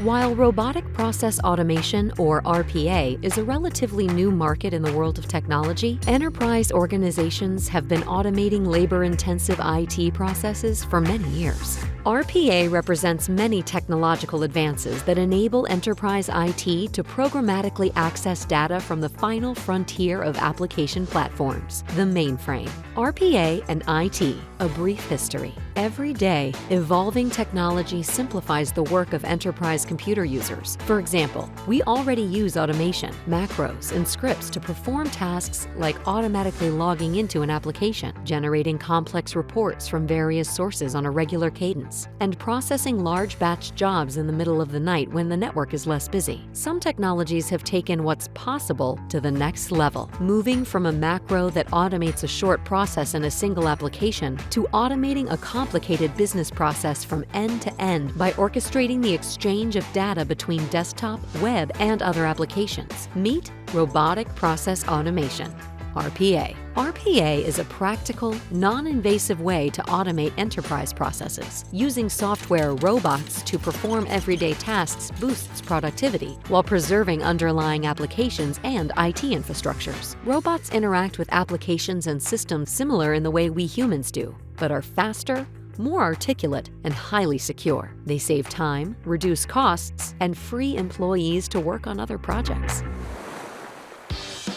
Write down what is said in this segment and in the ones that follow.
While robotic process automation, or RPA, is a relatively new market in the world of technology, enterprise organizations have been automating labor-intensive IT processes for many years. RPA represents many technological advances that enable enterprise IT to programmatically access data from the final frontier of application platforms, the mainframe. RPA and IT, a brief history. Every day, evolving technology simplifies the work of enterprise computer users. For example, we already use automation, macros, and scripts to perform tasks like automatically logging into an application, generating complex reports from various sources on a regular cadence, and processing large batch jobs in the middle of the night when the network is less busy. Some technologies have taken what's possible to the next level, moving from a macro that automates a short process in a single application to automating a complicated business process from end to end by orchestrating the exchange of data between desktop, web, and other applications. Meet Robotic Process Automation, RPA. RPA is a practical, non-invasive way to automate enterprise processes. Using software robots to perform everyday tasks boosts productivity while preserving underlying applications and IT infrastructures. Robots interact with applications and systems similar in the way we humans do, but are faster, more articulate, and highly secure. They save time, reduce costs, and free employees to work on other projects.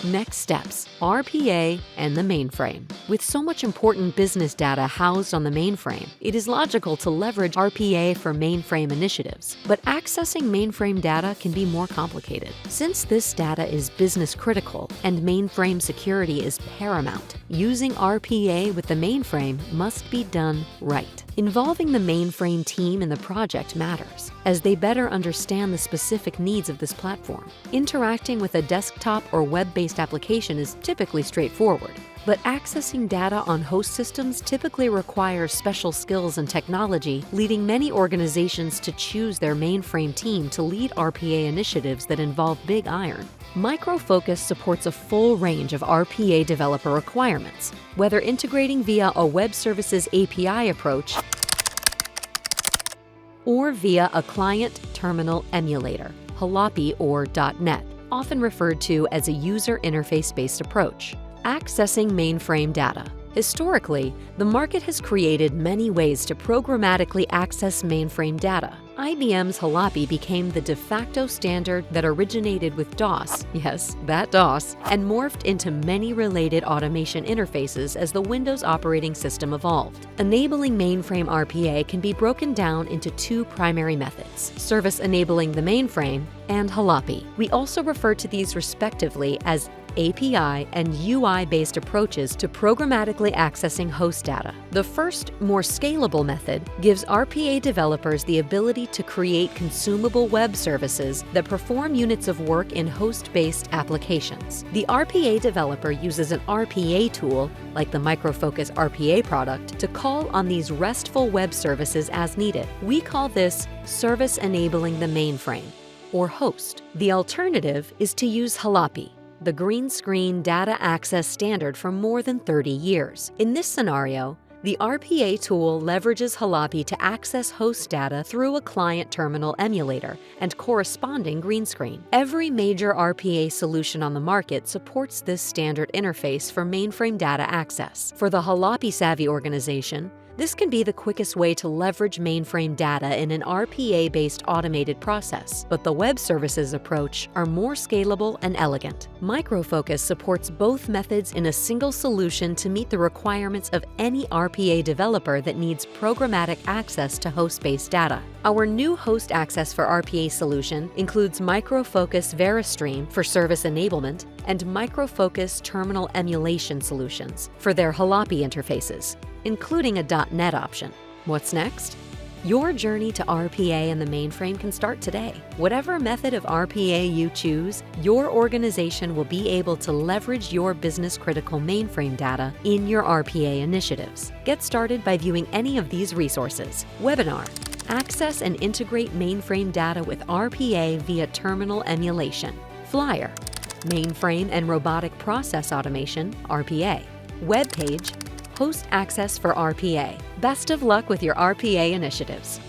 Next steps, RPA and the mainframe. With so much important business data housed on the mainframe, it is logical to leverage RPA for mainframe initiatives. But accessing mainframe data can be more complicated. Since this data is business critical and mainframe security is paramount, using RPA with the mainframe must be done right. Involving the mainframe team in the project matters, as they better understand the specific needs of this platform. Interacting with a desktop or web-based application is typically straightforward, but accessing data on host systems typically requires special skills and technology, leading many organizations to choose their mainframe team to lead RPA initiatives that involve big iron. Micro Focus supports a full range of RPA developer requirements, whether integrating via a web services API approach or via a client terminal emulator, HLLAPI or .NET, often referred to as a user interface-based approach. Accessing mainframe data. Historically, the market has created many ways to programmatically access mainframe data. IBM's HLLAPI became the de facto standard that originated with DOS, yes, that DOS, and morphed into many related automation interfaces as the Windows operating system evolved. Enabling mainframe RPA can be broken down into two primary methods: service enabling the mainframe and HLLAPI. We also refer to these respectively as API and UI-based approaches to programmatically accessing host data. The first, more scalable method gives RPA developers the ability to create consumable web services that perform units of work in host-based applications. The RPA developer uses an RPA tool, like the Micro Focus RPA product, to call on these RESTful web services as needed. We call this service enabling the mainframe, or host. The alternative is to use HLLAPI, the green screen data access standard for more than 30 years. In this scenario, the RPA tool leverages HLLAPI to access host data through a client terminal emulator and corresponding green screen. Every major RPA solution on the market supports this standard interface for mainframe data access. For the HLLAPI-savvy organization, this can be the quickest way to leverage mainframe data in an RPA-based automated process, but the web services approach are more scalable and elegant. Micro Focus supports both methods in a single solution to meet the requirements of any RPA developer that needs programmatic access to host-based data. Our new host access for RPA solution includes Micro Focus VeriStream for service enablement and Micro Focus terminal emulation solutions for their HLLAPI interfaces, including a .NET option. What's next? Your journey to RPA and the mainframe can start today. Whatever method of RPA you choose, your organization will be able to leverage your business-critical mainframe data in your RPA initiatives. Get started by viewing any of these resources. Webinar: Access and integrate mainframe data with RPA via terminal emulation. Flyer: Mainframe and robotic process automation, RPA. Web page: Host access for RPA. Best of luck with your RPA initiatives.